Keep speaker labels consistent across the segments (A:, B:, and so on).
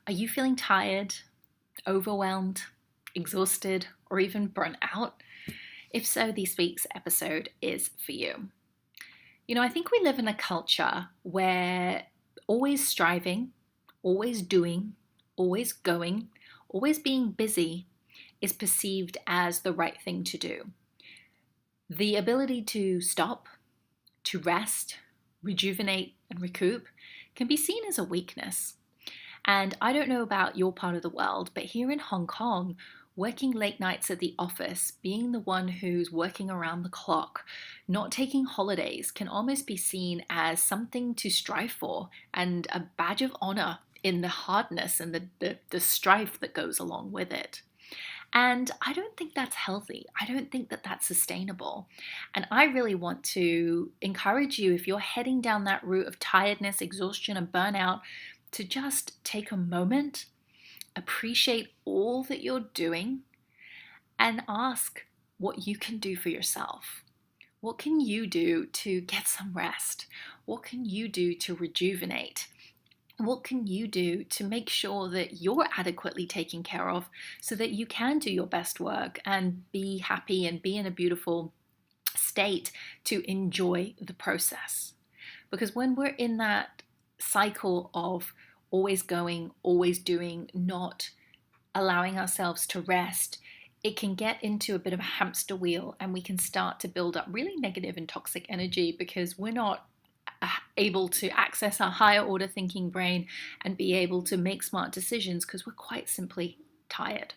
A: Are you feeling tired, overwhelmed, exhausted, or even burnt out? If so, this week's episode is for you. I think we live in a culture where always striving, always doing, always going, always being busy is perceived as the right thing to do. The ability to stop, to rest, rejuvenate, and recoup can be seen as a weakness. And I don't know about your part of the world, but here in Hong Kong, working late nights at the office, being the one who's working around the clock, not taking holidays can almost be seen as something to strive for and a badge of honor in the hardness and the strife that goes along with it. And I don't think that's healthy. I don't think that that's sustainable. And I really want to encourage you, if you're heading down that route of tiredness, exhaustion, and burnout, to just take a moment, appreciate all that you're doing, and ask what you can do for yourself. What can you do to get some rest? What can you do to rejuvenate? What can you do to make sure that you're adequately taken care of so that you can do your best work and be happy and be in a beautiful state to enjoy the process? Because when we're in that cycle of always going, always doing, not allowing ourselves to rest, it can get into a bit of a hamster wheel and we can start to build up really negative and toxic energy because we're not able to access our higher order thinking brain and be able to make smart decisions because we're quite simply tired.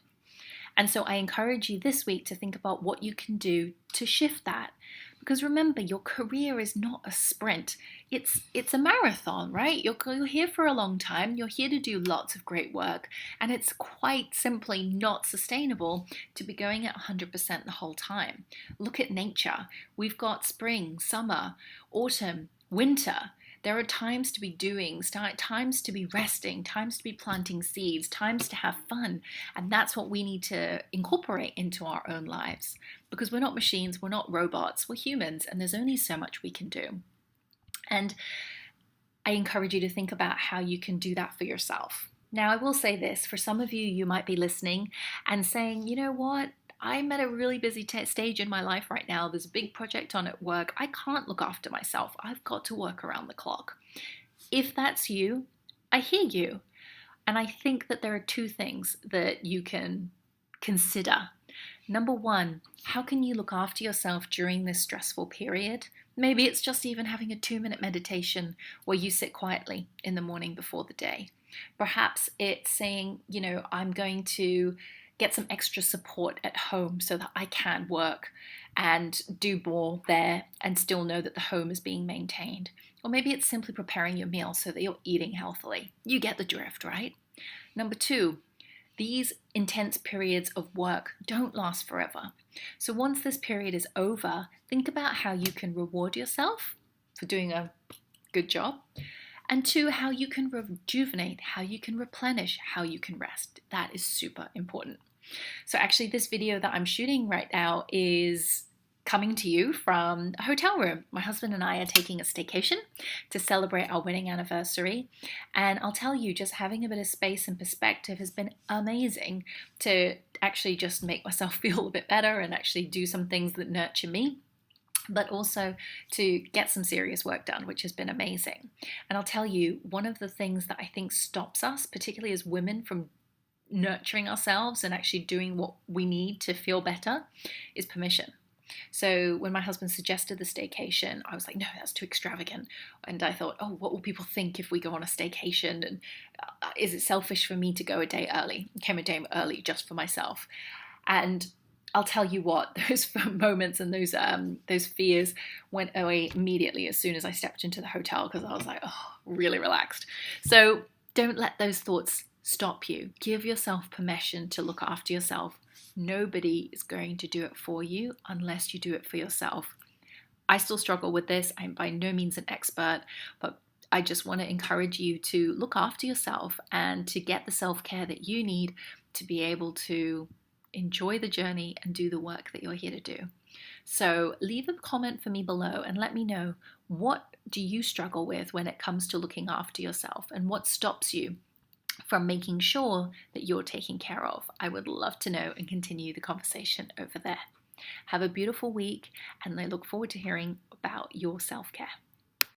A: And so I encourage you this week to think about what you can do to shift that. Because remember, your career is not a sprint. It's a marathon, right? You're here for a long time. You're here to do lots of great work. And it's quite simply not sustainable to be going at 100% the whole time. Look at nature. We've got spring, summer, autumn, winter. There are times to be doing, times to be resting, times to be planting seeds, times to have fun. And that's what we need to incorporate into our own lives. Because we're not machines, we're not robots, we're humans, and there's only so much we can do. And I encourage you to think about how you can do that for yourself. Now, I will say this, for some of you, you might be listening and saying, you know what? I'm at a really busy stage in my life right now. There's a big project on at work. I can't look after myself. I've got to work around the clock. If that's you, I hear you. And I think that there are two things that you can consider. Number one, how can you look after yourself during this stressful period? Maybe it's just even having a 2-minute meditation where you sit quietly in the morning before the day. Perhaps it's saying, I'm going to get some extra support at home so that I can work and do more there and still know that the home is being maintained. Or maybe it's simply preparing your meal so that you're eating healthily. You get the drift, right? Number two, these intense periods of work don't last forever. So once this period is over, think about how you can reward yourself for doing a good job. And two, how you can rejuvenate, how you can replenish, how you can rest. That is super important. So actually this video that I'm shooting right now is coming to you from a hotel room. My husband and I are taking a staycation to celebrate our wedding anniversary. And I'll tell you, just having a bit of space and perspective has been amazing to actually just make myself feel a bit better and actually do some things that nurture me, but also to get some serious work done, which has been amazing. And I'll tell you, one of the things that I think stops us, particularly as women, from nurturing ourselves and actually doing what we need to feel better is permission. So when my husband suggested the staycation, I was like, no, that's too extravagant. And I thought, oh, what will people think if we go on a staycation? And is it selfish for me to go a day early? I came a day early just for myself. And I'll tell you what, those moments and those fears went away immediately as soon as I stepped into the hotel because I was like, oh, really relaxed. So don't let those thoughts stop you. Give yourself permission to look after yourself. Nobody is going to do it for you unless you do it for yourself. I still struggle with this. I'm by no means an expert, but I just want to encourage you to look after yourself and to get the self-care that you need to be able to enjoy the journey and do the work that you're here to do. So leave a comment for me below and let me know, what do you struggle with when it comes to looking after yourself and what stops you from making sure that you're taken care of? I would love to know and continue the conversation over there. Have a beautiful week, and I look forward to hearing about your self-care.